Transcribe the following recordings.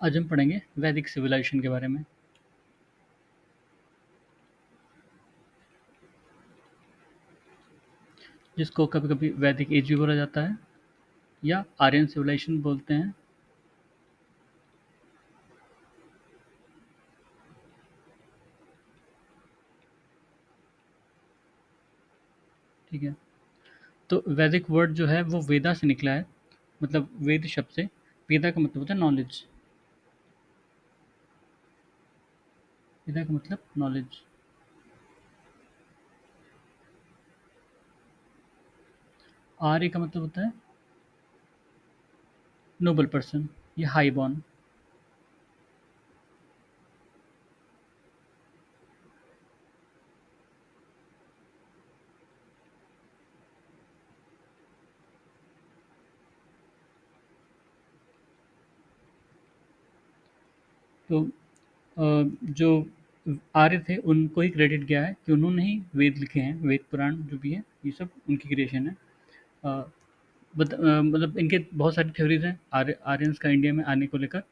आज हम पढ़ेंगे वैदिक सिविलाइजेशन के बारे में, जिसको कभी-कभी वैदिक एज भी बोला जाता है या आर्यन सिविलाइजेशन बोलते हैं। ठीक है, तो वैदिक वर्ड जो है वो वेदा से निकला है, मतलब वेद शब्द से। वेदा का मतलब होता है नॉलेज। वेदा का मतलब नॉलेज। आर्य का मतलब होता है नोबल पर्सन या हाई बॉर्न। तो जो आर्य थे उनको ही क्रेडिट गया है कि उन्होंने ही वेद लिखे हैं। वेद पुराण जो भी है ये सब उनकी क्रिएशन है। अ, मतलब इनके बहुत सारी थ्योरीज हैं आर्यंस का इंडिया में आने को लेकर।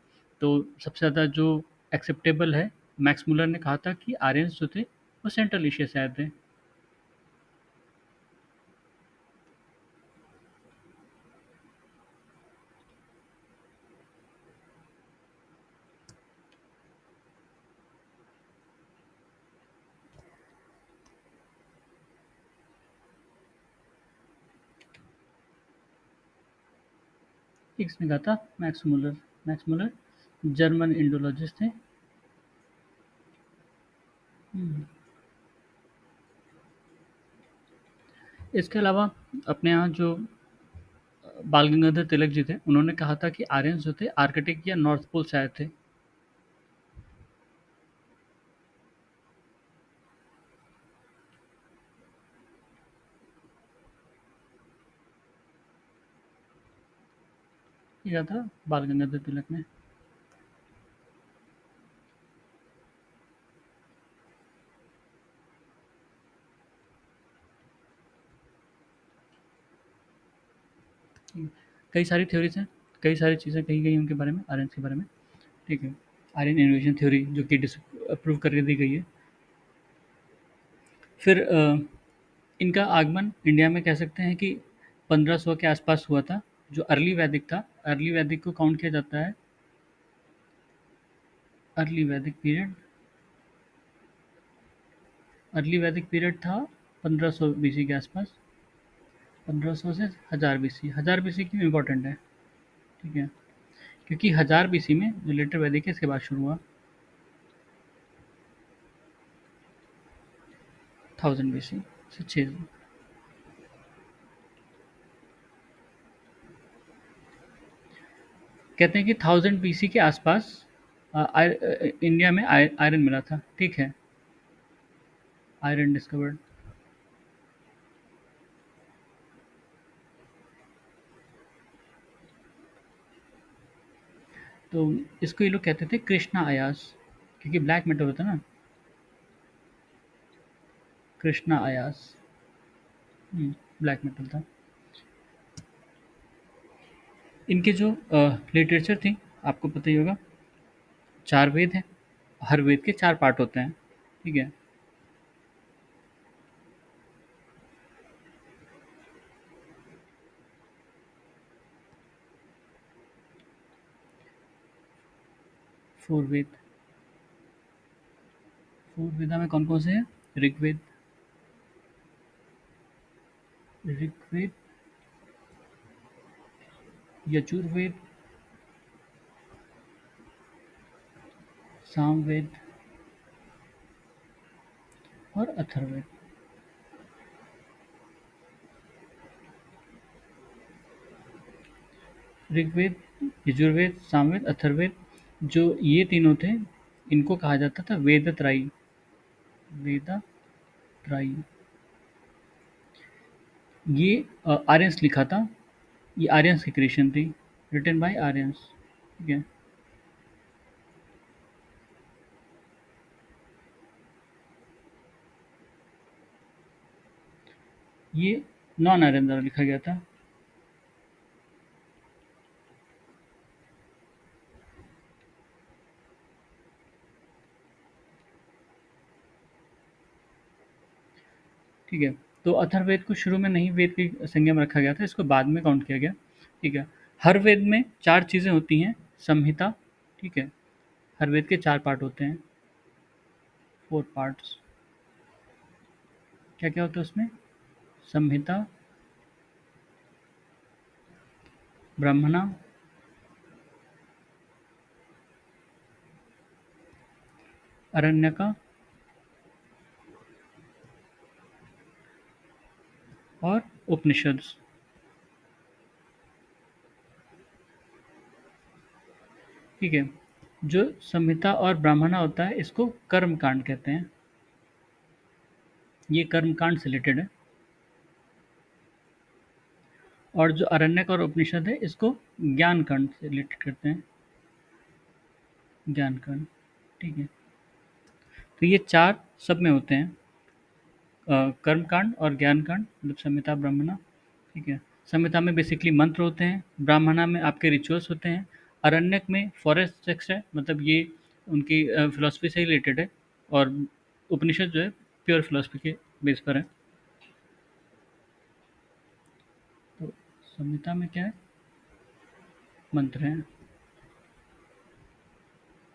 तो सबसे ज़्यादा जो एक्सेप्टेबल है, मैक्स मुलर ने कहा था कि आर्यंस जो थे वो सेंट्रल एशिया से आए थे। किसने कहा था? Max Muller. Max Muller German Indologist थे। हम्म। इसके अलावा अपने यहाँ जो बाल गंगाधर तिलक जी थे उन्होंने कहा था कि आर्यंस जो थे आर्कटिक या नॉर्थ पोल से आए थे। ये कहा था बाल गंगाधर तिलक ने। कई सारी थ्योरीज हैं, कई सारी चीज़ें कही गई हैं उनके बारे में, आर्यंस के बारे में। ठीक है, आर्यन इन्वेजन थ्योरी जो कि अप्रूव करके दी गई है। फिर इनका आगमन इंडिया में कह सकते हैं कि 1500 के आसपास हुआ था। जो अर्ली वैदिक था, अर्ली वैदिक को काउंट किया जाता है। अर्ली वैदिक पीरियड, अर्ली वैदिक पीरियड था 1500 बीसी के आसपास। 1500 से 1000 बीसी। 1000 बीसी क्यों इम्पोर्टेंट है? ठीक है, क्योंकि 1000 बीसी में जो लेटर वैदिक है इसके बाद शुरू हुआ। 1000 बीसी से 6। कहते हैं कि 1000 बीसी के आसपास इंडिया में आयरन मिला था। ठीक है, आयरन डिस्कवर्ड। तो इसको ये लोग कहते थे कृष्णा आयास, क्योंकि ब्लैक मेटल होता है ना। कृष्णा आयास ब्लैक मेटल था। इनके जो लिटरेचर थी, आपको पता ही होगा। 4 वेद हैं, हर वेद के 4 पार्ट होते हैं। ठीक है, 4 वेद। 4 वेदा में कौन-कौन से हैं? ऋग्वेद, ऋग्वेद, यजुर्वेद, सामवेद और अथर्ववेद। ऋग्वेद, यजुर्वेद, सामवेद, अथर्ववेद, जो ये तीनों थे, इनको कहा जाता था वेदत्रयी। वेदत्रयी। ये आर्यंस लिखा था। ये आर्यंस की क्रिएशन थी, रिटन बाय आर्यंस। ठीक है, ये नॉन आर्यन द्वारा लिखा गया था। ठीक है? तो अथर्ववेद को शुरू में नहीं वेद की संज्ञा में रखा गया था, इसको बाद में काउंट किया गया, ठीक है? हर वेद में 4 चीज़ें होती हैं, संहिता, ठीक है? हर वेद के 4 पार्ट होते हैं, 4 पार्ट्स। क्या-क्या होता है उसमें? संहिता, ब्राह्मणा, आरण्यका और उपनिषद, ठीक है? जो संहिता और ब्राह्मणा होता है, इसको कर्म कांड कहते हैं। ये कर्म कांड से रिलेटेड है। और जो आरण्यक और उपनिषद है, इसको ज्ञान कांड से रिलेटेड करते हैं, ज्ञान कांड, ठीक है? तो ये 4 सब में होते हैं, कर्म कांड और ज्ञान कांड, मतलब संहिता, ब्राह्मणा, ठीक है? संहिता में बेसिकली मंत्र होते हैं, ब्राह्मणा में आपके रिचुअल्स होते हैं, आरण्यक में फॉरेस्ट टेक्स्ट है, मतलब ये उनकी फिलॉसफी से ही रिलेटेड है, और उपनिषद जो है प्योर फिलॉसफी के बेस पर है। तो संहिता में क्या है? मंत्र है,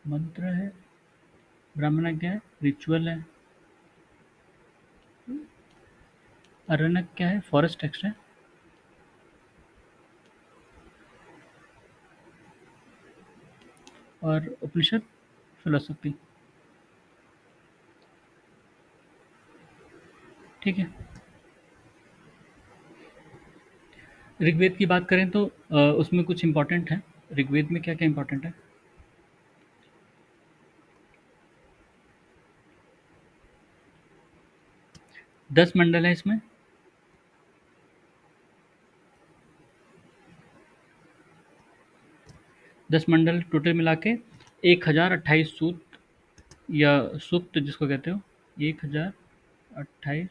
मंत्र है। ब्राह्मणा क्या है? रिचुअल है। आरण्यक क्या है? फॉरेस्ट टेक्स्ट है। और उपनिषद फिलॉसफी, ठीक है? ऋग्वेद की बात करें तो उसमें कुछ इंपॉर्टेंट है। ऋग्वेद में क्या क्या इंपॉर्टेंट है? 10 मंडल है इसमें। 10 मंडल टोटल मिला के 1028 सूक्त या सूक्त जिसको कहते हो, 1028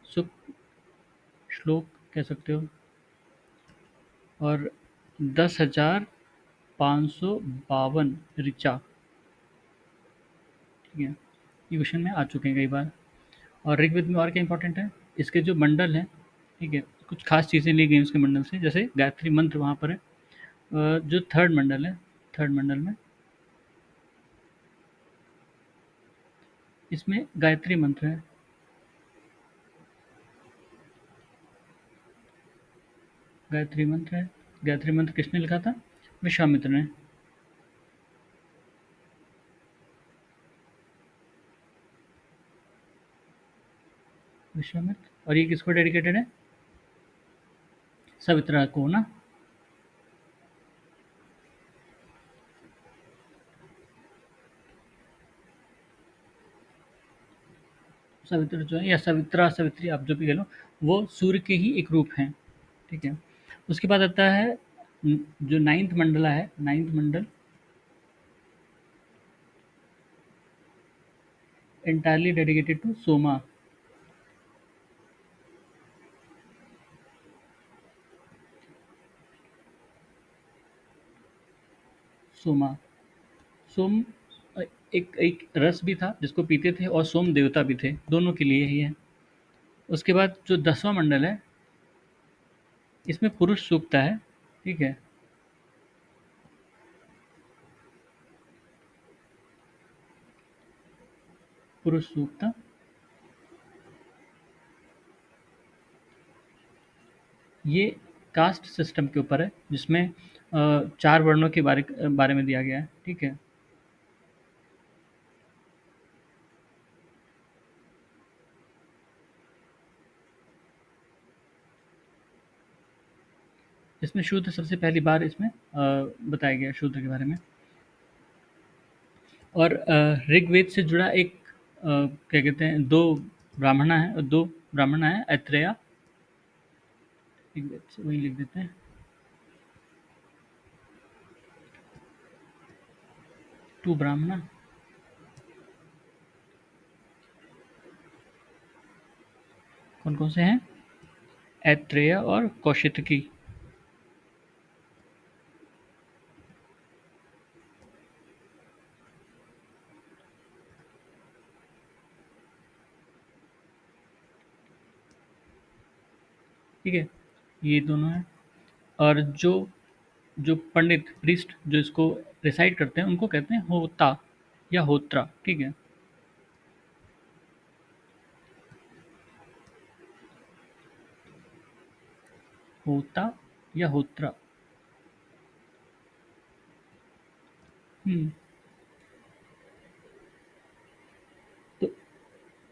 सूक्त, श्लोक कह सकते हो, और 10,552 ऋचा, ठीक है? ये क्वेश्चन में आ चुके हैं कई बार। और ऋग्वेद में और क्या इंपॉर्टेंट है? इसके जो मंडल हैं, ठीक है, कुछ खास चीज़ें ली गई उसके मंडल से, जैसे गायत्री मंत्र वहाँ पर है। जो थर्ड मंडल है, थर्ड मंडल में इसमें गायत्री मंत्र है। गायत्री मंत्र है। गायत्री मंत्र किसने लिखा था? विश्वामित्र ने। विश्वामित्र, और ये किसको डेडिकेटेड है? सवित्रा को ना। सवित्र जो है, या सवित्रा, सवित्री, आप जो भी कह लो, वो सूर्य के ही एक रूप हैं, ठीक है? उसके बाद आता है जो नाइन्थ मंडला है, ninth mandal entirely dedicated to Soma. Soma, Som एक एक रस भी था जिसको पीते थे, और सोम देवता भी थे, दोनों के लिए ही है। उसके बाद जो 10वां मंडल है, इसमें पुरुष सूक्त है, ठीक है? पुरुष सूक्त, ये कास्ट सिस्टम के ऊपर है, जिसमें 4 वर्णों के बारे में दिया गया है, ठीक है? इसमें शूद्र सबसे पहली बार इसमें बताया गया शूद्र के बारे में। और ऋग्वेद से जुड़ा एक क्या कहते हैं, 2 ब्राह्मणा है, 2 ब्राह्मणा है, ऐत्रेया, ऋग्वेद से वही लिख देते हैं, 2 ब्राह्मणा। कौन-कौन से हैं? ऐत्रेय और कौशितकी। ठीक है? ये दोनों हैं। और जो जो पंडित, प्रीस्ट जो इसको रिसाइट करते हैं, उनको कहते हैं होता या होत्रा, ठीक है? होता या होत्रा। हुँ, तो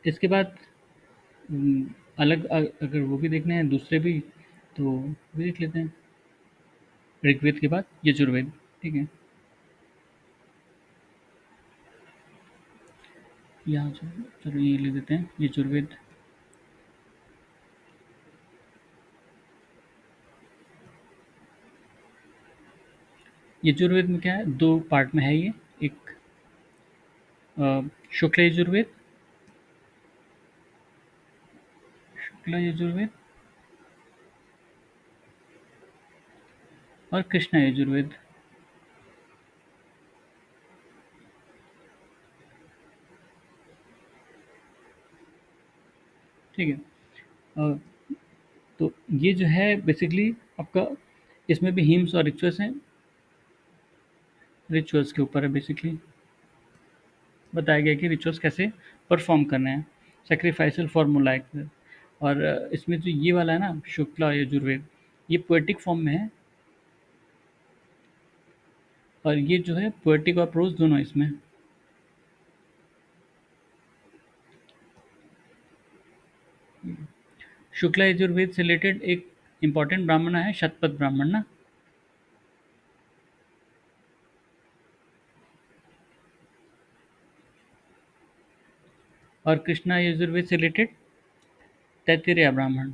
इसके बाद अलग अगर वो भी देखने हैं दूसरे भी, तो वो भी देख लेते हैं। ऋग्वेद के बाद यजुर्वेद, ठीक है? यहाँ से चलो ये ले लेते हैं यजुर्वेद। यजुर्वेद में क्या है, 2 पार्ट में है ये। एक शुक्ल यजुर्वेद, शुक्ला यजुर्वेद और कृष्णा यजुर्वेद, ठीक है? अ, तो ये जो है बेसिकली आपका, इसमें भी हिम्स और रिचुअल्स हैं। रिचुअल्स के ऊपर है बेसिकली, बताया गया कि रिचुअल्स कैसे परफॉर्म करने हैं, सैक्रिफाइसल फॉर्मूला एक। और इसमें जो ये वाला है ना शुक्ला यजुर्वेद, ये पोएटिक फॉर्म में है। और ये जो है पोएटिक और प्रोज दोनों इसमें। शुक्ला यजुर्वेद से रिलेटेड एक इम्पॉर्टेंट ब्राह्मण है शतपथ ब्राह्मण ना। और कृष्णा यजुर्वेद से रिलेटेड तैत्तिरीय ब्राह्मण।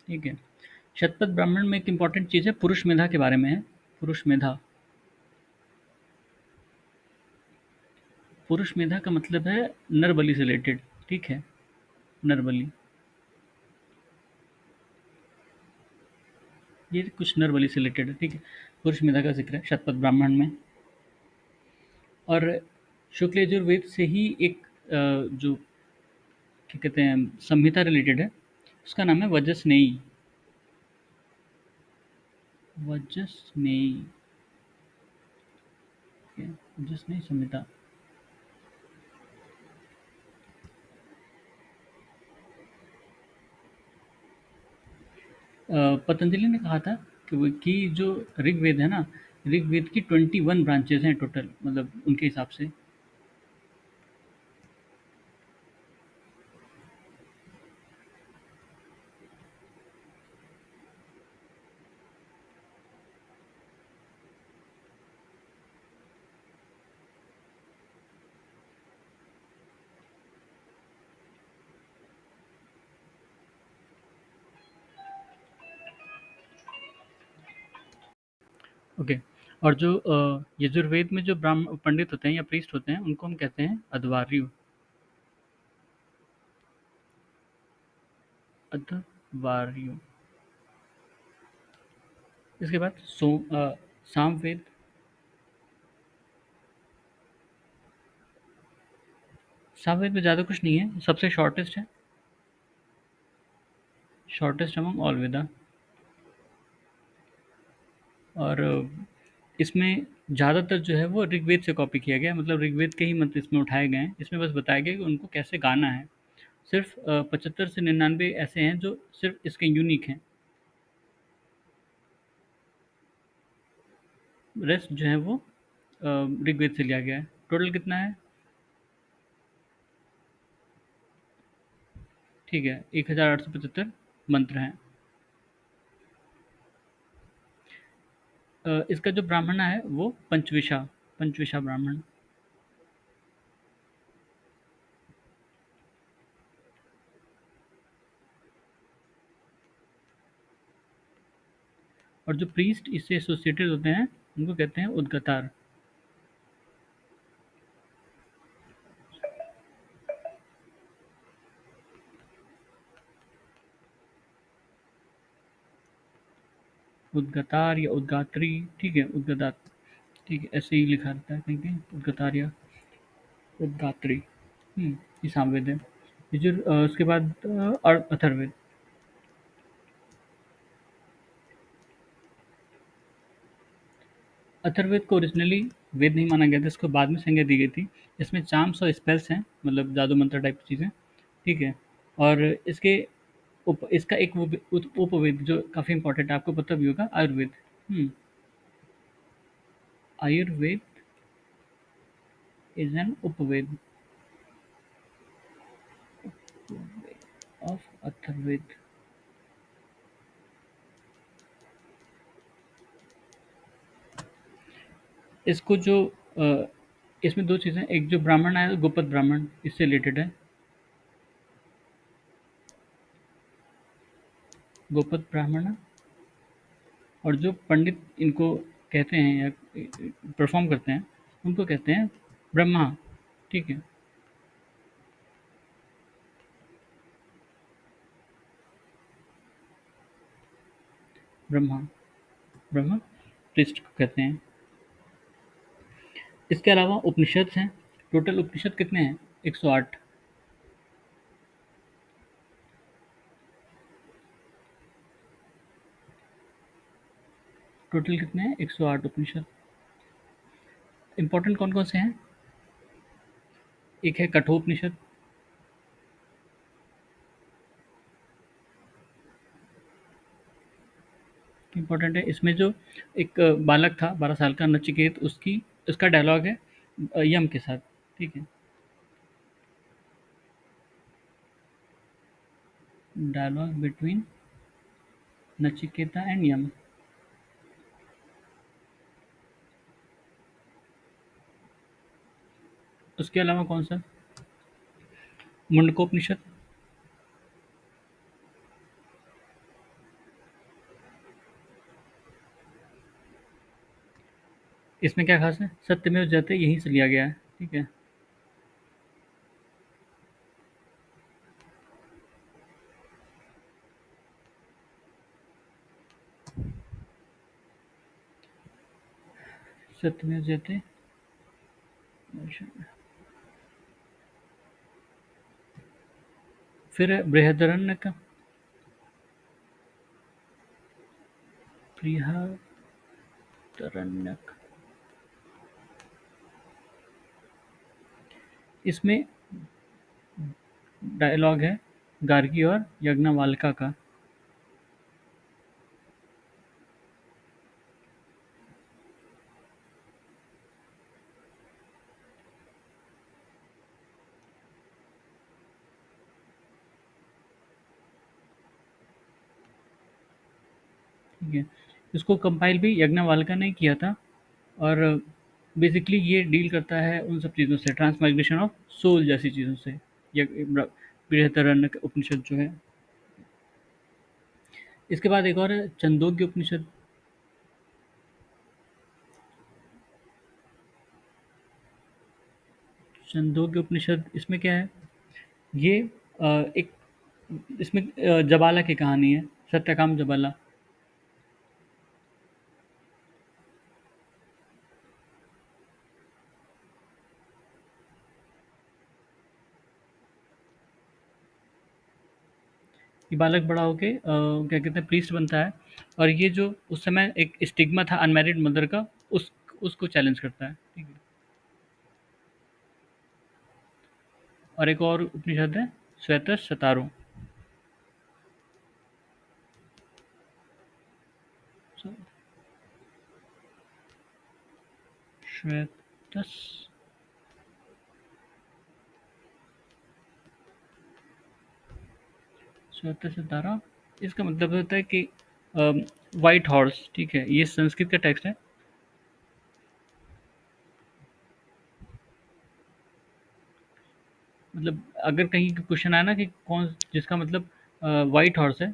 ठीक है? शतपथ ब्राह्मण में एक इम्पॉर्टेंट चीज़ है, पुरुष मेधा के बारे में है। पुरुष मेधा। पुरुष मेधा का मतलब है नर बलि से रिलेटेड, ठीक है? नर बलि, ये कुछ नर बलि से रिलेटेड है, ठीक है? पुरुष मेधा का जिक्र है शतपथ ब्राह्मण में। और शुक्ल यजुर्वेद से ही एक जो क्या कहते हैं संहिता रिलेटेड है, उसका नाम है वजस्नेयी। वजस्नेयी, ठीक है? वजस्नेयी संहिता। पतंजलि ने कहा था कि जो ऋग्वेद है ना, ऋग्वेद की 21 ब्रांचेस हैं टोटल, मतलब उनके हिसाब से। ओके। और जो यजुर्वेद में जो ब्राह्मण पंडित होते हैं या प्रीस्ट होते हैं, उनको हम कहते हैं अध्वर्यु। अध्वर्यु। इसके बाद सामवेद। सामवेद में ज़्यादा कुछ नहीं है, सबसे शॉर्टेस्ट है, शॉर्टेस्ट अमंग ऑल वेदा। और इसमें ज़्यादातर जो है वो ऋग्वेद से कॉपी किया गया है, मतलब ऋग्वेद के ही मंत्र इसमें उठाए गए हैं। इसमें बस बताया गया कि उनको कैसे गाना है। सिर्फ 75 से 99 ऐसे हैं जो सिर्फ इसके यूनिक हैं। रेस्ट जो है वो ऋग्वेद से लिया गया है। टोटल कितना है? ठीक है, 1875 मंत्र हैं। इसका जो ब्राह्मण है वो पंचविशा, पंचविशा ब्राह्मण। और जो प्रीस्ट इससे एसोसिएटेड होते हैं, उनको कहते हैं उद्गतार। उद्गतार या उद्गात्री, ठीक है, उद्गतार। ठीक है, ऐसे ही लिखा रहता है कहीं-कहीं उद्गातार्य, उद्गात्री। ये सामवेद है। यजुर उसके बाद अथर्ववेद। अथर्ववेद को ओरिजिनली वेद नहीं माना गया था, इसको बाद में संज्ञा दी गई थी। इसमें चार्म्स और स्पेल्स हैं, मतलब जादू मंत्र टाइप की चीज़ें, ठीक है? और इसके इसका एक वो उपवेद जो काफ़ी इंपॉर्टेंट है, आपको पता भी होगा, आयुर्वेद। हुँ, Ayurveda is an Upaveda of Atharvaveda. इसको जो अ, इसमें 2 चीज़ें, एक जो ब्राह्मण आया गोपद ब्राह्मण, इससे रिलेटेड है। गोपद ब्राह्मण और जो पंडित इनको कहते हैं या परफ़ॉर्म करते हैं, उनको कहते हैं ब्रह्मा, ठीक है? ब्रह्मा, ब्रह्मा प्रीस्ट को कहते हैं। इसके अलावा उपनिषद हैं। टोटल उपनिषद कितने हैं? 108। टोटल कितने हैं? 108 उपनिषद। इम्पोर्टेंट कौन-कौन से हैं? एक है कठोपनिषद। इम्पोर्टेंट है। इसमें जो एक बालक था 12 साल का नचिकेत, उसकी उसका डायलॉग है यम के साथ, ठीक है? डायलॉग बिटवीन नचिकेता एंड यम। उसके अलावा कौन-सा? मुंडकोपनिषद। इसमें क्या ख़ास है? सत्यमेव जयते यहीं से लिया गया है, ठीक है? सत्यमेव जयते। फिर है बृहदारण्यक। बृहदारण्यक। इसमें डायलॉग है गार्गी और यज्ञवल्क्य का। ठीक है, इसको कंपाइल भी यज्ञवल्क्य ने किया था। और बेसिकली ये डील करता है उन सब चीज़ों से, ट्रांसमाइग्रेशन ऑफ सोल जैसी चीज़ों से। बृहदारण्यक उपनिषद जो है। इसके बाद एक और है छंदोग्य उपनिषद। छंदोग्य उपनिषद, इसमें क्या है? ये एक इसमें जबाला की कहानी है, सत्यकाम जबाला। ये बालक बड़ा होके क्या कहते हैं प्रीस्ट बनता है। और ये जो उस समय एक स्टिग्मा था अनमैरिड मदर का, उस उसको चैलेंज करता है, ठीक है? और एक और उपनिषद है श्वेत शतारो। श्वेत श्वेत शतारा, इसका मतलब होता है कि वाइट हॉर्स, ठीक है? ये संस्कृत का टेक्स्ट है। मतलब अगर कहीं क्वेश्चन आया ना कि कौन जिसका मतलब वाइट हॉर्स है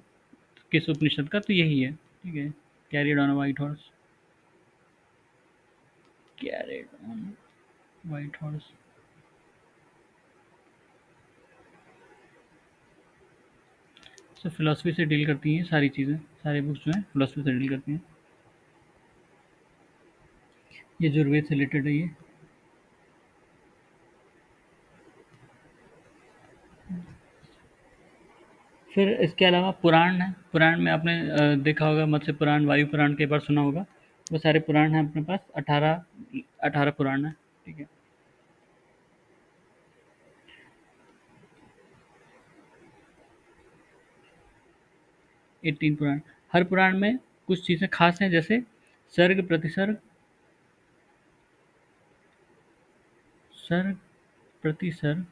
किस उपनिषद का, तो यही है, ठीक है? Carried on a white horse. Carried on white horse. सब फिलॉसफी से डील करती हैं सारी चीज़ें, सारी बुक्स जो हैं फिलॉसफी से डील करती हैं। ये यजुर्वेद से रिलेटेड है ये। फिर इसके अलावा पुराण है, पुराण में आपने देखा होगा, मत्स्य पुराण, वायु पुराण कई बार सुना होगा। वो सारे पुराण हैं अपने पास, 18 पुराण है। ठीक है। 18 पुराण। हर पुराण में कुछ चीज़ें खास हैं, जैसे सर्ग प्रतिसर्ग, सर्ग प्रतिसर्ग,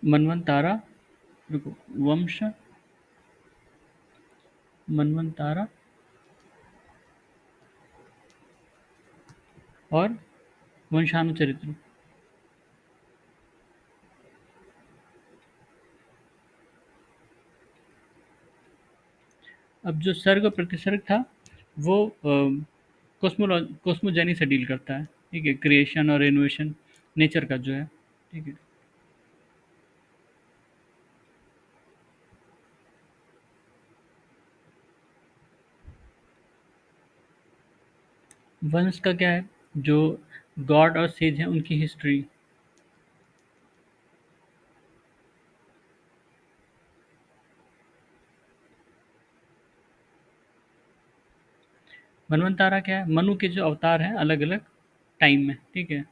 मनवंतारा, रुको, वंश, मनवंतारा, और वंशानुचरित्र। अब जो सर्ग प्रतिसर्ग था, वो कॉस्मोजेनी से डील करता है। ठीक है, क्रिएशन और इनोवेशन, नेचर का जो है। ठीक है। वंश का क्या है, जो गॉड और सेज हैं उनकी हिस्ट्री। मनवंतारा क्या है, मनु के जो अवतार हैं अलग अलग टाइम में। ठीक है।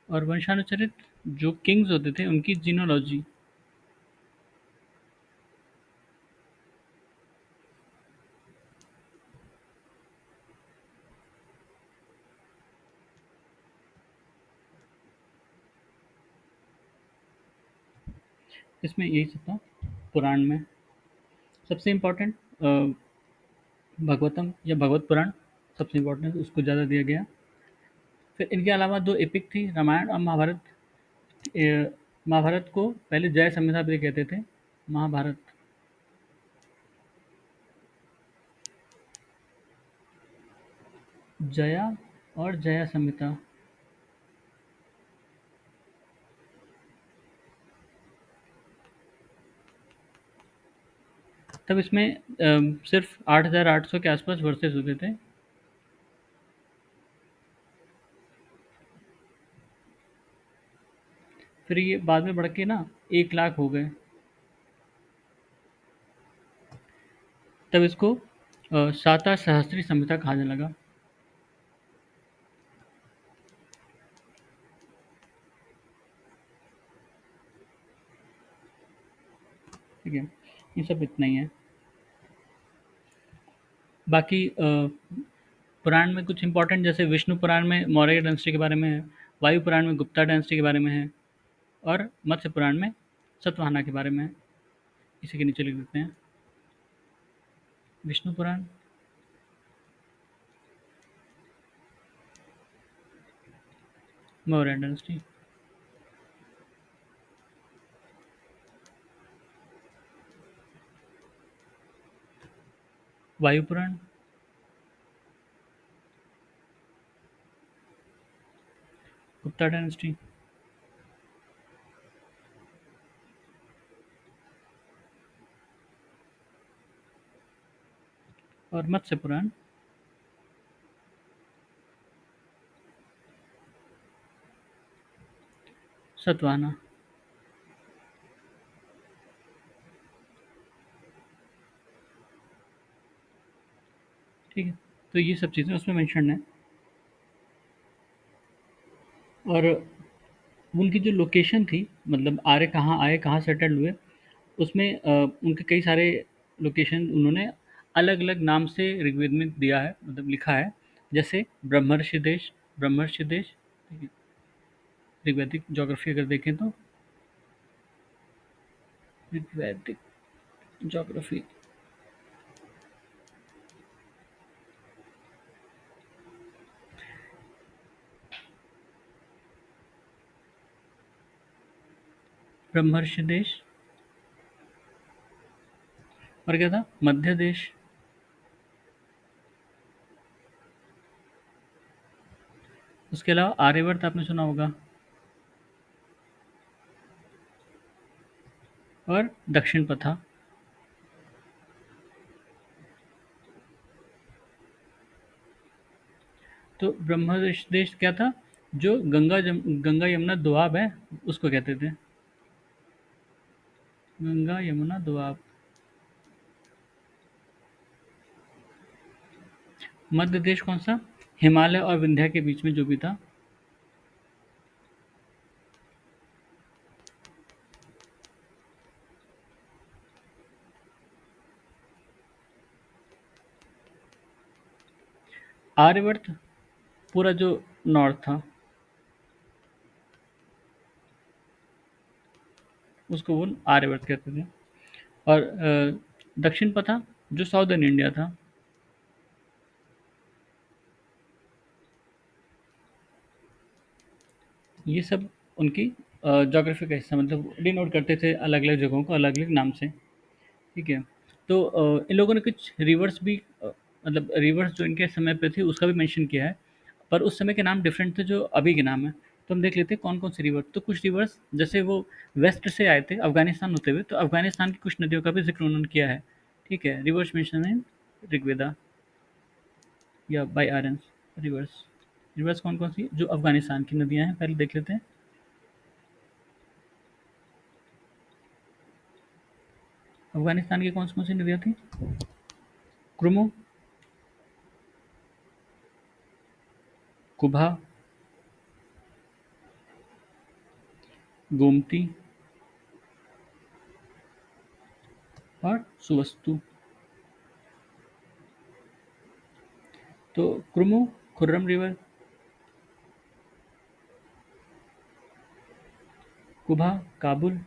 और वंशानुचरित, जो किंग्स होते थे उनकी जीनोलॉजी। इसमें यही सब था पुराण में। सबसे इम्पोर्टेंट भगवतम या भगवत पुराण, सबसे इम्पोर्टेंट, उसको ज़्यादा दिया गया। फिर इनके अलावा दो एपिक थी, रामायण और महाभारत। महाभारत को पहले जय संहिता भी कहते थे, महाभारत। जया और जया संहिता। तब इसमें सिर्फ 8,800 के आसपास वर्सेस होते थे। फिर ये बाद में बढ़ के ना 1 लाख हो गए। तब इसको साता सहस्त्री संहिता कहा जाने लगा। ठीक है, ये सब इतना ही है। बाकी पुराण में कुछ इंपॉर्टेंट, जैसे विष्णु पुराण में मौर्य डायनेस्टी के बारे में है, वायु पुराण में गुप्ता डायनेस्टी के बारे में है, और मत्स्य पुराण में सतवाहना के बारे में है। इसी के नीचे लिख देते हैं। विष्णु पुराण, मौर्य डायनेस्टी। वायु पुराण, गुप्ता डायनेस्टी। और मत्स्य पुराण, सतवाहना। ठीक है, तो ये सब चीज़ें उसमें मेंशन है। और उनकी जो लोकेशन थी, मतलब आर्य कहाँ आए, कहाँ सेटल हुए, उसमें उनके कई सारे लोकेशन उन्होंने अलग अलग नाम से ऋग्वेद में दिया है, मतलब लिखा है। जैसे ब्रह्मर्षि देश, ब्रह्मर्षि देश। ठीक है, ऋग्वैदिक ज्योग्राफी अगर देखें तो, ऋग्वैदिक ज्योग्राफी, ब्रह्मर्षि देश, और क्या था? मध्य देश। उसके अलावा आर्यवर्त आपने सुना होगा। और दक्षिण पथा। तो ब्रह्मदेश देश क्या था? जो गंगा यमुना दोआब है, उसको कहते थे। गंगा यमुना दोआब। मध्य देश कौन सा? हिमालय और विंध्या के बीच में जो भी था। आर्यवर्त पूरा जो नॉर्थ था, उसको वो आर्यवर्त कहते थे। और दक्षिण पथा जो साउदर्न इंडिया था। ये सब उनकी ज्योग्राफी का हिस्सा, मतलब डिनोट करते थे अलग अलग जगहों को अलग अलग नाम से। ठीक है। तो इन लोगों ने कुछ रिवर्स भी मतलब रिवर्स जो इनके समय पे थी उसका भी मेंशन किया है। पर उस समय के नाम डिफरेंट थे जो अभी के नाम है। तो हम देख लेते हैं कौन कौन से रिवर। तो कुछ रिवर्स जैसे वो वेस्ट से आए थे अफगानिस्तान होते हुए, तो अफगानिस्तान की कुछ नदियों का भी जिक्र उन्होंने किया है। ठीक है, रिवर्स मेंशन है ऋग्वेदा या बाय आर्यंस। रिवर्स रिवर्स कौन कौन सी जो अफगानिस्तान की नदियां हैं पहले देख लेते हैं। अफगानिस्तान की कौन सी नदियां थी? क्रुमो, कुभा, गोमती और सुवस्तु। तो क्रुमो खुर्रम रिवर, कुभा काबुल,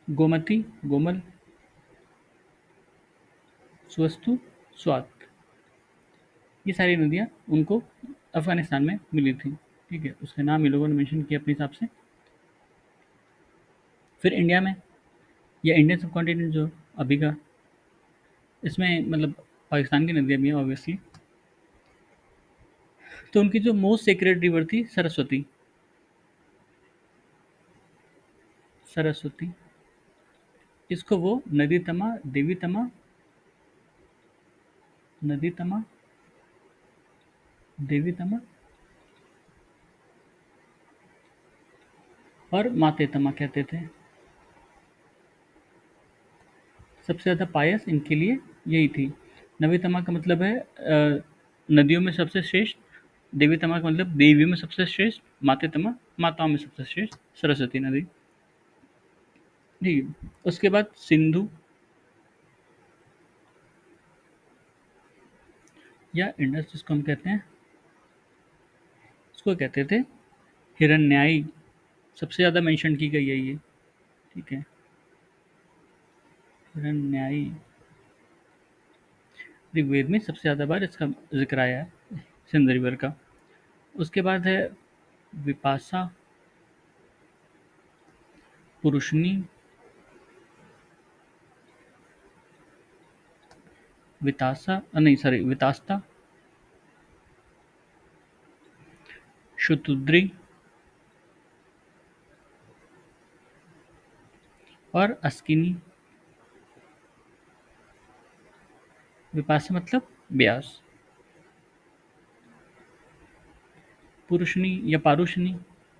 गोमती गोमल, सुवस्तु स्वात। ये सारी नदियाँ उनको अफगानिस्तान में मिली थी। ठीक है, उसके नाम ये लोगों ने मेंशन किया अपने हिसाब से। फिर इंडिया में या इंडियन सब कॉन्टिनेंट जो अभी का, इसमें मतलब पाकिस्तान की नदियाँ भी हैं ऑब्वियसली। तो उनकी जो मोस्ट सेक्रेड रिवर थी सरस्वती। सरस्वती, इसको वो नदी तमा, देवी तमा, नदी तमा, देवी तमा और माते तमा कहते थे। सबसे ज़्यादा पायस इनके लिए यही थी। नवी तमा का मतलब है नदियों में सबसे श्रेष्ठ। देवी तमा का मतलब देवियों में सबसे श्रेष्ठ। माते तमा माताओं में सबसे श्रेष्ठ सरस्वती नदी। ठीक है, उसके बाद सिंधु या इंडस जिसको हम कहते हैं, उसको कहते थे हिरण्ययी। सबसे ज़्यादा मेंशन की गई है ये। ठीक है, हिरण्ययी ऋग्वेद में सबसे ज़्यादा बार इसका जिक्र आया है, सिंध रिवर का। उसके बाद है विपासा, पुरुषनी, वितासा नहीं सॉरी वितास्ता, शुतुद्री और अस्किनी। विपासा मतलब ब्यास। पुरुषनी या पारुषनी,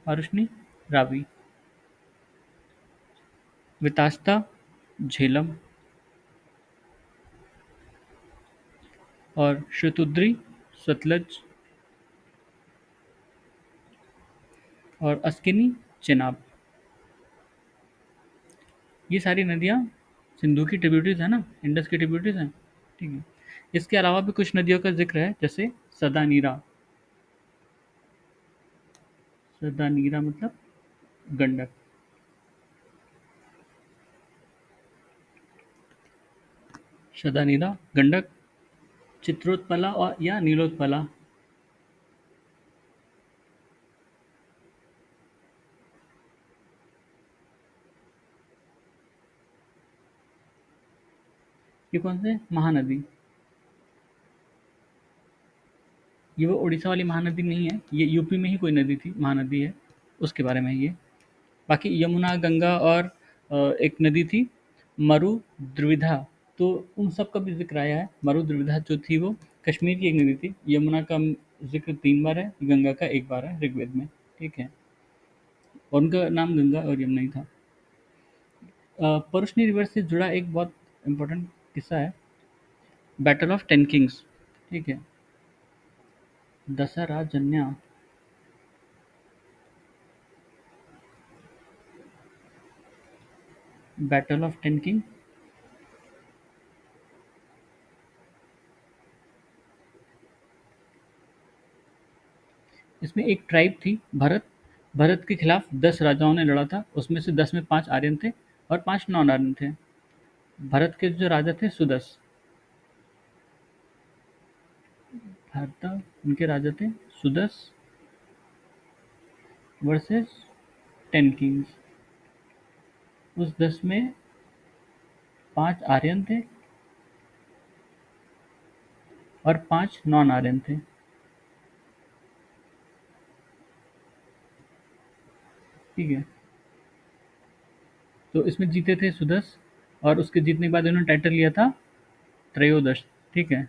पारुषनी रावी। वितास्ता झेलम और शतुद्री सतलज और अस्किनी चेनाब। ये सारी नदियाँ सिंधु की ट्रिब्यूटरीज है ना, इंडस की ट्रिब्यूटरीज हैं। ठीक है, इसके अलावा भी कुछ नदियों का जिक्र है जैसे सदानीरा। सदानीरा मतलब गंडक। सदानीरा गंडक, चित्रोत्पला और या नीलोत्पला। ये कौन से महानदी? ये वो उड़ीसा वाली महानदी नहीं है, ये यूपी में ही कोई नदी थी, महानदी है, उसके बारे में है ये। बाकी यमुना, गंगा और एक नदी थी मरुद्रविधा, तो उन सब का भी ज़िक्र आया है। मरुद्रविधा जो थी वो कश्मीर की एक नदी थी। यमुना का ज़िक्र 3 बार है, गंगा का 1 बार है ऋग्वेद में, ठीक है? और उनका नाम गंगा और यमुना ही था। परुष्णी रिवर से जुड़ा एक बहुत इम्पोर्टेंट किस्सा है, बैटल ऑफ 10 किंग्स, ठीक है? दशराजन्या, बैटल ऑफ 10 किंग। इसमें एक ट्राइब थी भरत, भरत के खिलाफ 10 राजाओं ने लड़ा था, उसमें से 10 में 5 आर्यन थे और 5 नॉन आर्यन थे। भरत के जो राजा थे सुदस, भरत उनके राजा थे सुदस वर्सेस 10 किंग्स। उस 10 में 5 आर्यन थे और 5 नॉन आर्यन थे, ठीक है? तो इसमें जीते थे सुदस, और उसके जीतने के बाद इन्होंने टाइटल लिया था त्रयोदश, ठीक है?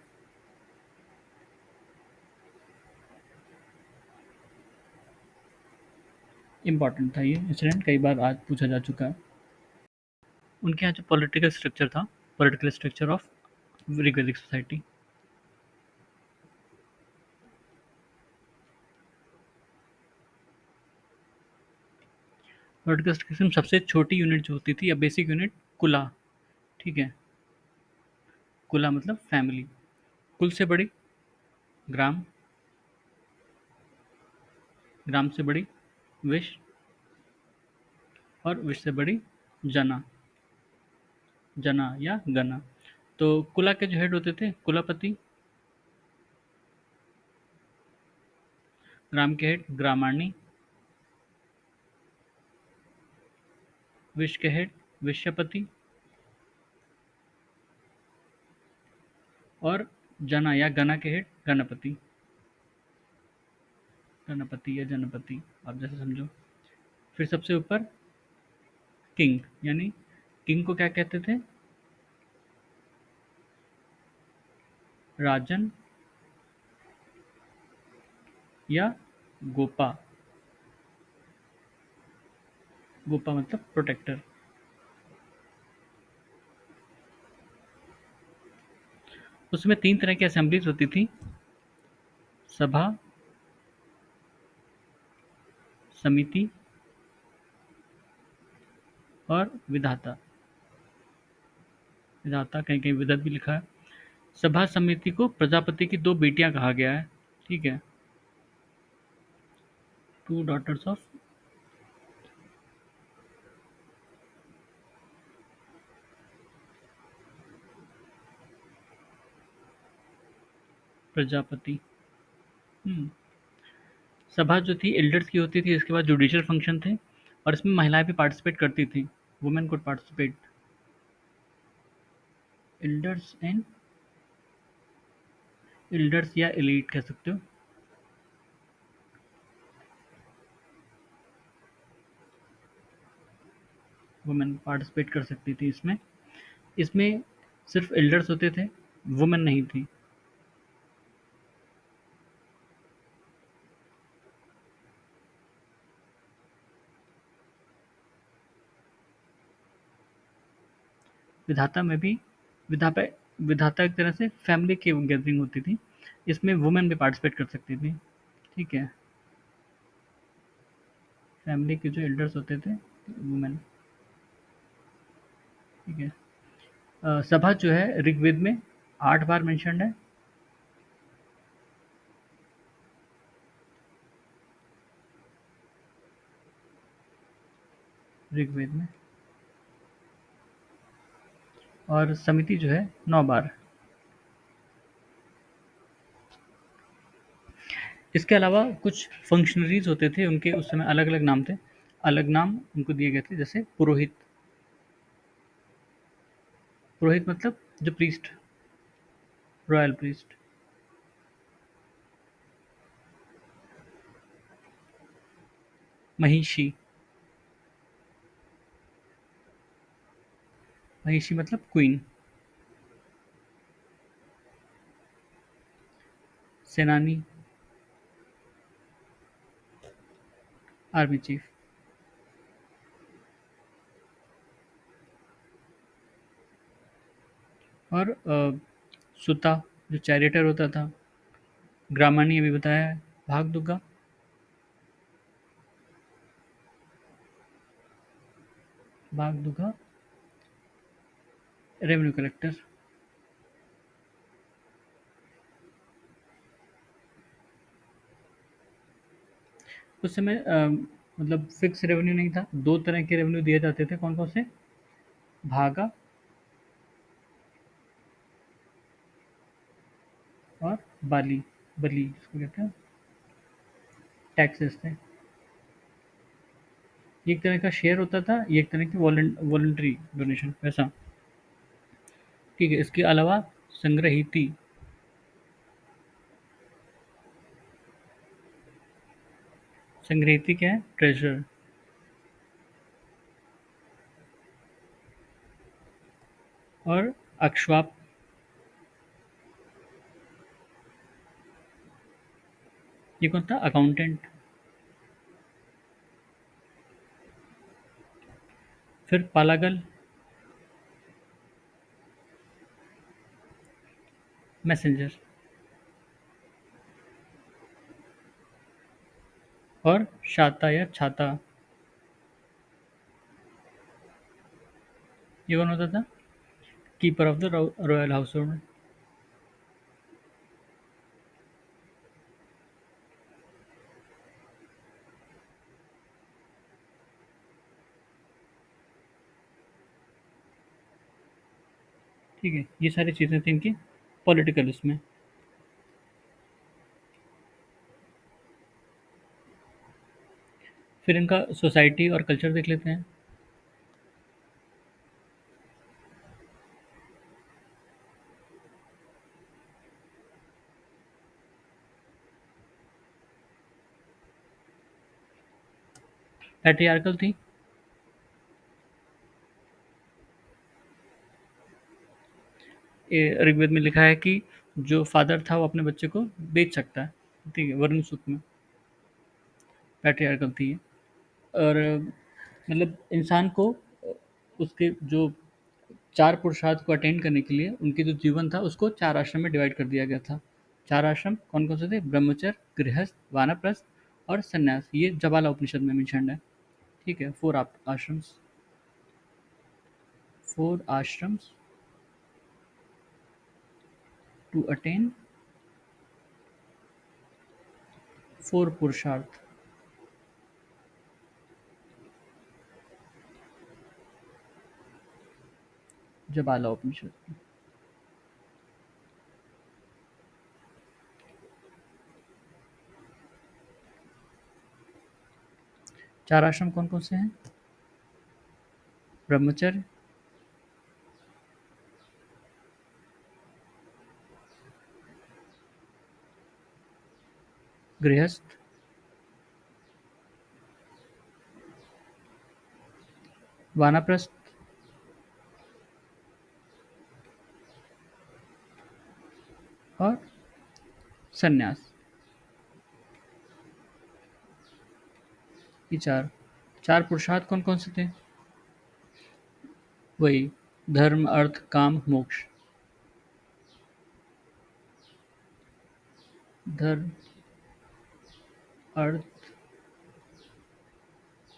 इम्पॉर्टेंट था ये इंसिडेंट, कई बार आज पूछा जा चुका है। उनके यहाँ जो पॉलिटिकल स्ट्रक्चर था, political structure of Rigvedic society. Political structure में सबसे छोटी यूनिट जो होती थी या बेसिक यूनिट, कुला, ठीक है? कुला मतलब फैमिली। कुल से बड़ी ग्राम, ग्राम से बड़ी विश, और विश से बड़ी जना, जना या गना। तो कुला के जो हेड होते थे कुलापति, ग्राम के हेड ग्रामाणी, विश के हेड विश्यपति, और जना या गना के हेड गणपति, गणपति या जनपति, आप जैसे समझो। फिर सबसे ऊपर किंग, यानी किंग को क्या कहते थे? राजन या गोपा, गोपा मतलब प्रोटेक्टर। उसमें 3 तरह की असेंबलीज होती थी, सभा, समिति और विधाता। विधाता कहीं कहीं विदत भी लिखा है। सभा समिति को प्रजापति की 2 बेटियां कहा गया है, ठीक है? 2 डॉटर्स ऑफ प्रजापति। हम्म। सभा जो थी एल्डर्स की होती थी, इसके बाद जुडिशियल फंक्शन थे, और इसमें महिलाएं भी पार्टिसिपेट करती थी, women could participate. Elders and, elders या एलीट कह सकते हो। वुमेन पार्टिसिपेट कर सकती थी इसमें। इसमें सिर्फ एल्डर्स होते थे, वुमेन नहीं थी। विधाता में भी, विधाता विधाता एक तरह से फैमिली की गैदरिंग होती थी, इसमें वुमेन भी पार्टिसिपेट कर सकती थी, ठीक है? फैमिली के जो एल्डर्स होते थे वुमेन, ठीक है? सभा जो है ऋग्वेद में 8 बार मेंशन्ड है, ऋग्वेद में, और समिति जो है 9 बार। इसके अलावा कुछ फंक्शनरीज होते थे, उनके उस समय अलग अलग नाम थे, अलग नाम उनको दिए गए थे, जैसे पुरोहित। पुरोहित मतलब जो प्रीस्ट, रॉयल प्रीस्ट। महिषी। महिषी मतलब क्वीन। सेनानी, आर्मी चीफ। और सुता जो चैरिटर होता था। ग्रामानी अभी बताया है। भागदुगा, भागदुगा रेवेन्यू कलेक्टर। उस समय मतलब फिक्स रेवेन्यू नहीं था, दो तरह के रेवेन्यू दिए जाते थे। कौन कौन से? भागा और बाली, बली इसको कहते हैं। टैक्सेस थे। ये एक तरह का शेयर होता था, ये एक तरह की वॉलंटरी डोनेशन वैसा। ठीक है, इसके अलावा संग्रहीति। संग्रहीति क्या है? ट्रेजर। और अक्षवाप। ये कौन था? अकाउंटेंट। फिर पालागल, मैसेंजर। और शाता या छाता, ये कौन होता था? Keeper of the royal house hold. ठीक है, ये सारी चीज़ें थी इनकी पॉलिटिकल इसमें। फिर इनका सोसाइटी और कल्चर देख लेते हैं। पैट्रियार्कल थी। ऋग्वेद में लिखा है कि जो फादर था वो अपने बच्चे को बेच सकता है। ठीक है, वर्ण सूत्र में पैट्रियार्कल थी ये। और मतलब इंसान को उसके जो चार पुरुषार्थ को अटेंड करने के लिए उनके जो जीवन था उसको चार आश्रम में डिवाइड कर दिया गया था। चार आश्रम कौन कौन से थे? ब्रह्मचर्य, गृहस्थ, वानप्रस्थ और संन्यास। ये जबाला उपनिषद में मेंशन्ड है। ठीक है, four ashrams. Four ashrams to attain four purushartha. Jabala उपनिषद। चार आश्रम कौन कौन से हैं? ब्रह्मचर्य, गृहस्थ, वानप्रस्थ और संन्यास। ये चार। चार पुरुषार्थ कौन कौन से थे? वही धर्म, अर्थ, काम, मोक्ष। धर्म, अर्थ,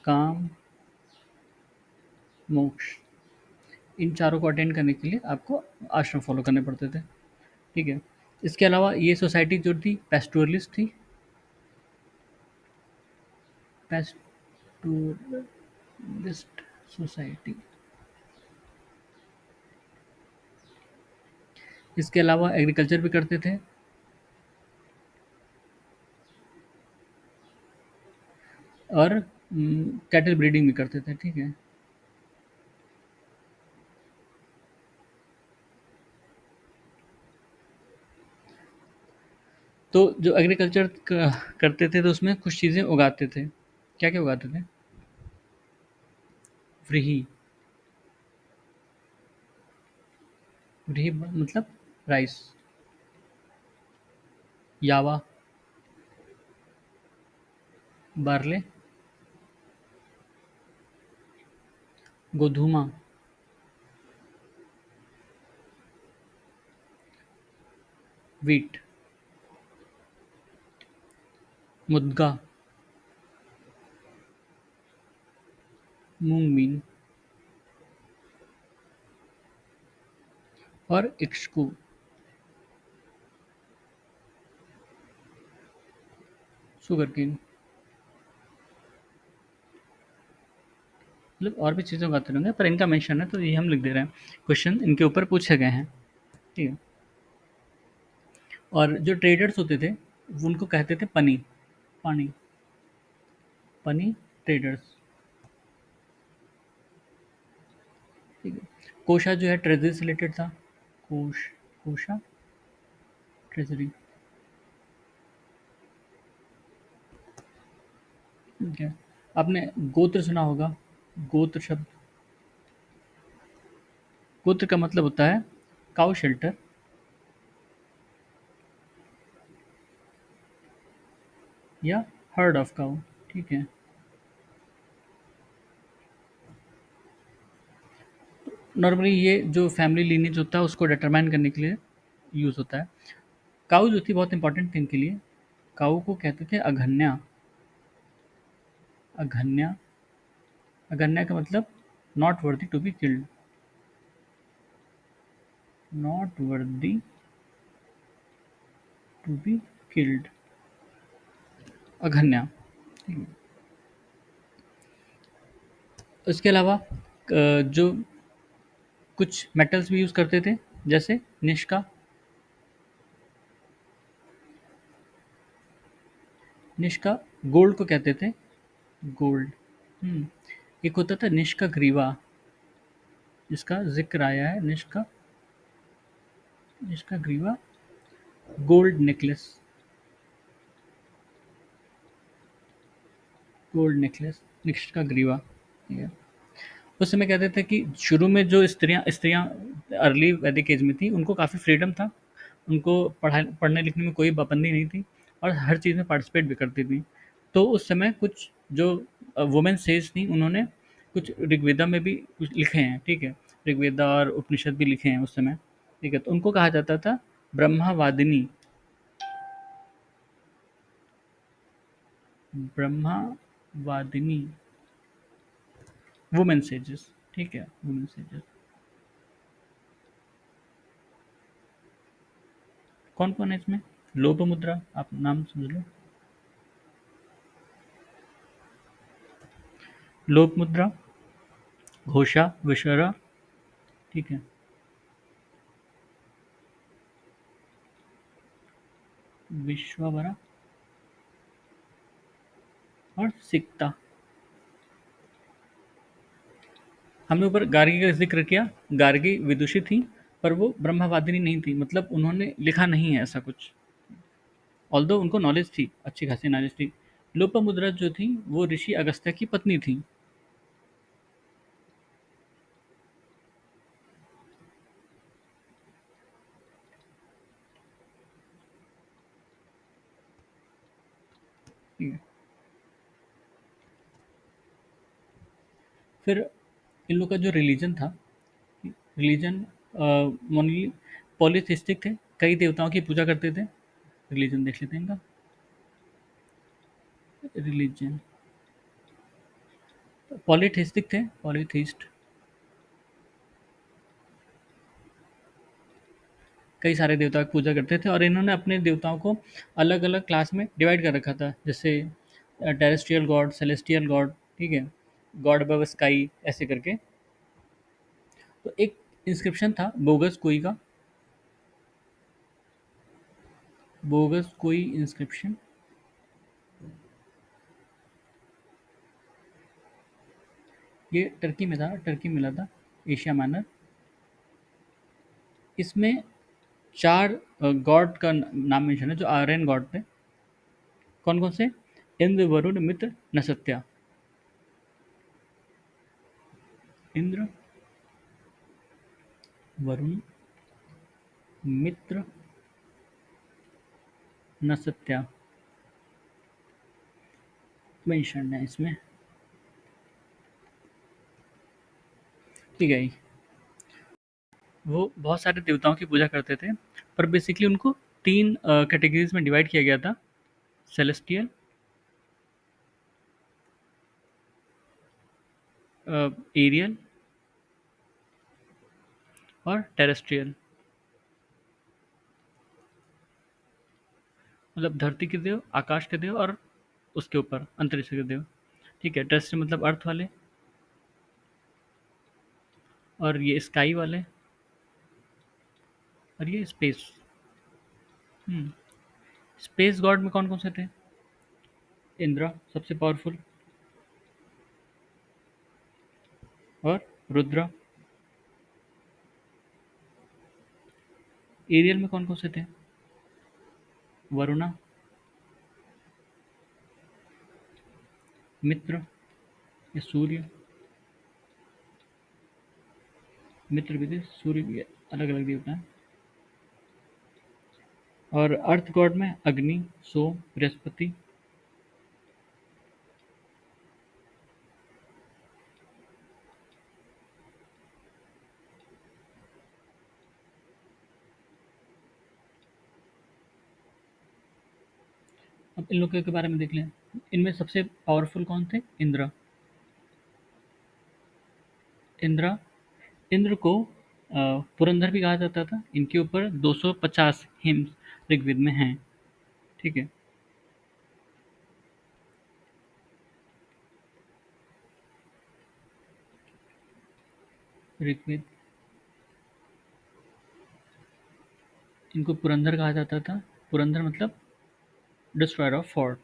काम, मोक्ष। इन चारों को अटेंड करने के लिए आपको आश्रम फॉलो करने पड़ते थे। ठीक है, इसके अलावा ये सोसाइटी जो थी पेस्टोरलिस्ट थी। Pastoralist society. इसके अलावा एग्रीकल्चर भी करते थे। और कैटल ब्रीडिंग भी करते थे। ठीक है। तो जो एग्रीकल्चर करते थे तो उसमें कुछ चीज़ें उगाते थे। क्या क्या उगाते थे? व्रीहि। व्रीहि मतलब राइस। यावा। बार्ले। गोधूमा। वीट। मुद्गा। मूंग मीन। और इक्ष्कू। Sugar cane. मतलब और भी चीज़ें उगाते रहेंगे पर इनका मेंशन है तो ये हम लिख दे रहे हैं। क्वेश्चन इनके ऊपर पूछे गए हैं। ठीक है। और जो ट्रेडर्स होते थे उनको कहते थे पनी। पानी। पनी ट्रेडर्स। ठीक है। कोशा जो है ट्रेजरी से रिलेटेड था। कोश। कोशा। ट्रेजरी। ठीक है। आपने गोत्र सुना होगा। गोत्र शब्द। गोत्र का मतलब होता है काउ शेल्टर या हर्ड ऑफ काउ। ठीक है। नॉर्मली ये जो फैमिली लीनेज होता है उसको डिटरमाइन करने के लिए यूज़ होता है। काऊ जो थी बहुत इंपॉर्टेंट थी इनके लिए। काऊ को कहते थे अघन्या। अघन्या। अघन्या का मतलब not worthy to be killed. Not worthy to be killed. अघन्या। ठीक है। उसके अलावा जो कुछ मेटल्स भी यूज़ करते थे जैसे निष्का। निष्का गोल्ड को कहते थे। गोल्ड। हम्म। एक होता था निष्का ग्रीवा जिसका जिक्र आया है। निष्का। निष्का ग्रीवा। Gold necklace. Gold necklace. Nishka ग्रीवा। ठीक है। उस समय कहते थे कि शुरू में जो स्त्रियाँ स्त्रियाँ अर्ली वैदिक एज में थी उनको काफ़ी फ्रीडम था। उनको पढ़ने लिखने में कोई पाबंदी नहीं थी और हर चीज़ में पार्टिसिपेट भी करती थी। तो उस समय कुछ जो वुमेन सेज थी उन्होंने कुछ ऋग्वेदा में भी कुछ लिखे हैं। ठीक है। ऋग्वेदा और उपनिषद भी लिखे हैं उस समय। ठीक है। तो उनको कहा जाता था ब्रह्मावादिनी। ब्रह्मावादिनी वुमेन सेजेस। ठीक है। Women sages. कौन कौन है इसमें? लोप मुद्रा आप नाम समझ लो। लोप मुद्रा। घोषा विश्वरा। ठीक है। विश्ववरा और सिक्ता। हमने ऊपर गार्गी का जिक्र किया। गार्गी विदुषी थी पर वो ब्रह्मवादिनी नहीं थी मतलब उन्होंने लिखा नहीं है ऐसा कुछ। ऑल्दो उनको नॉलेज थी अच्छी खासी नॉलेज थी। लोपामुद्रा जो थी वो ऋषि अगस्त्य की पत्नी थी। ठीक है। फिर इन लोग का जो रिलीजन था रिलीजन मोनली पॉलीथिस्टिक थे। कई देवताओं की पूजा करते थे। रिलीजन देख लेते हैं इनका। रिलीजन पॉलीथिस्टिक थे। पॉलीथिस्ट। कई सारे देवताओं की पूजा करते थे और इन्होंने अपने देवताओं को अलग अलग क्लास में डिवाइड कर रखा था जैसे टेरेस्ट्रियल गॉड सेलेस्टियल गॉड। ठीक है। गॉड अबव स्काई ऐसे करके। तो एक इंस्क्रिप्शन था बोगस कोई का। बोगस कोई इंस्क्रिप्शन। ये टर्की में था। टर्की में मिला था। Asia minor. इसमें चार गॉड का नाम मेंशन है जो आर्यन गॉड थे। कौन कौन से? इंद्र, वरुण, मित्र, नसत्या। इंद्र, वरुण, मित्र, नसत्या मेंशन है इसमें। ठीक है। वो बहुत सारे देवताओं की पूजा करते थे, पर बेसिकली उनको तीन कैटेगरीज में डिवाइड किया गया था। सेलेस्टियल, एरियल और टेरेस्ट्रियल। मतलब धरती के देव, आकाश के देव और उसके ऊपर अंतरिक्ष के देव। ठीक है, टेरेस्ट्रियल मतलब अर्थ वाले, और ये स्काई वाले, और ये स्पेस। हम्म। स्पेस गॉड में कौन कौन से थे? इंद्र सबसे पावरफुल, और रुद्र। एरियल में कौन कौन से थे? वरुणा, मित्र, ये सूर्य। मित्र भी थे, सूर्य भी है, अलग अलग देवता हैं। और अर्थ गॉड में अग्नि, सोम, बृहस्पति। अब इन लोगों के बारे में देख लें। इनमें सबसे पावरफुल कौन थे? इंद्र। इंद्र इंद्र को पुरंदर भी कहा जाता था। इनके ऊपर 250 हिम्स ऋग्वेद में हैं। ठीक है। ऋग्वेद, इनको पुरंदर कहा जाता था। पुरंदर मतलब डिस्ट्रॉयर ऑफ फोर्ट।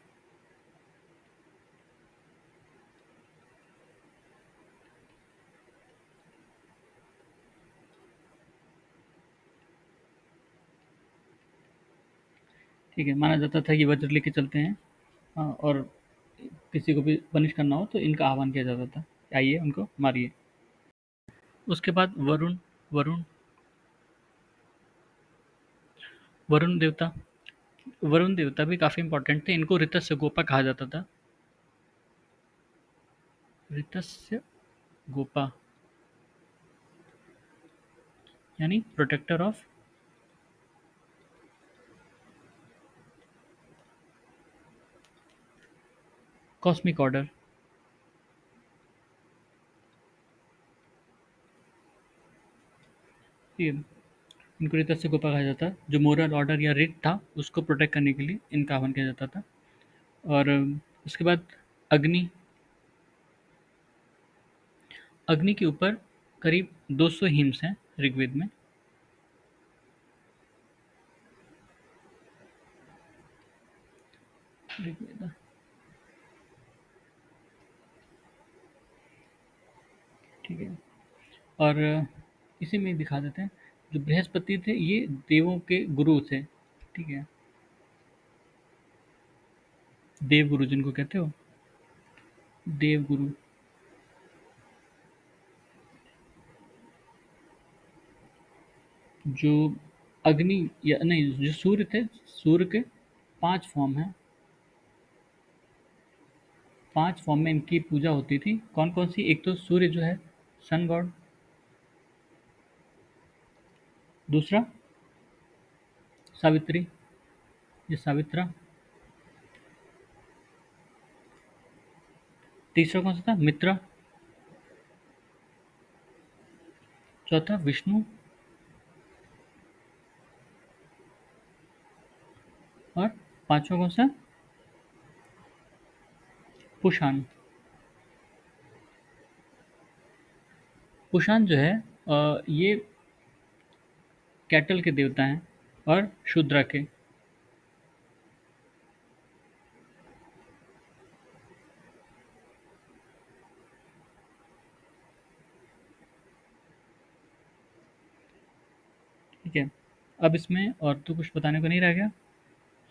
ठीक है, माना जाता था कि वज्र लेके चलते हैं। और किसी को भी पनिश करना हो तो इनका आह्वान किया जाता था, आइए उनको मारिए। उसके बाद वरुण। वरुण वरुण देवता। वरुण देवता भी काफ़ी इंपॉर्टेंट थे। इनको ऋतस्य गोपा कहा जाता था। ऋतस्य गोपा यानी प्रोटेक्टर ऑफ कॉस्मिक ऑर्डर। ठीक है, इनको ऋतस्य गोपा कहा जाता है। जो मोरल ऑर्डर या रिट था उसको प्रोटेक्ट करने के लिए इनका आह्वान किया जाता था। और उसके बाद अग्नि। अग्नि के ऊपर करीब 200 हिम्स हैं ऋग्वेद में। ऋग्वेद, ठीक है। और इसी में दिखा देते हैं। जो बृहस्पति थे ये देवों के गुरु थे। ठीक है, देव गुरु जिनको कहते हो, देव गुरु। जो अग्नि या नहीं, जो सूर्य थे, सूर्य के 5 फॉर्म हैं। 5 फॉर्म में इनकी पूजा होती थी। कौन-कौन सी? एक तो सूर्य जो है, सन गॉड। दूसरा सावित्री, ये सावित्रा। तीसरा कौन सा था? मित्रा। चौथा विष्णु। और पाँचवा कौन सा? पुषान। पुषान जो है ये कैटल के देवता हैं और शूद्रा के। ठीक है। अब इसमें और तो कुछ बताने को नहीं रह गया,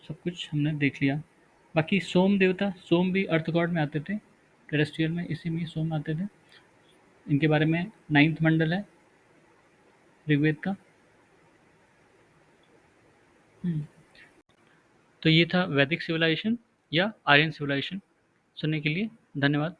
सब कुछ हमने देख लिया। बाकी सोम देवता, सोम भी अर्थ गॉड में आते थे, टेरेस्ट्रियल में इसी में सोम आते थे। इनके बारे में 9th मंडल है ऋग्वेद का। हम्म, तो ये था वैदिक सिविलाइजेशन या आर्यन सिविलाइजेशन। सुनने के लिए धन्यवाद।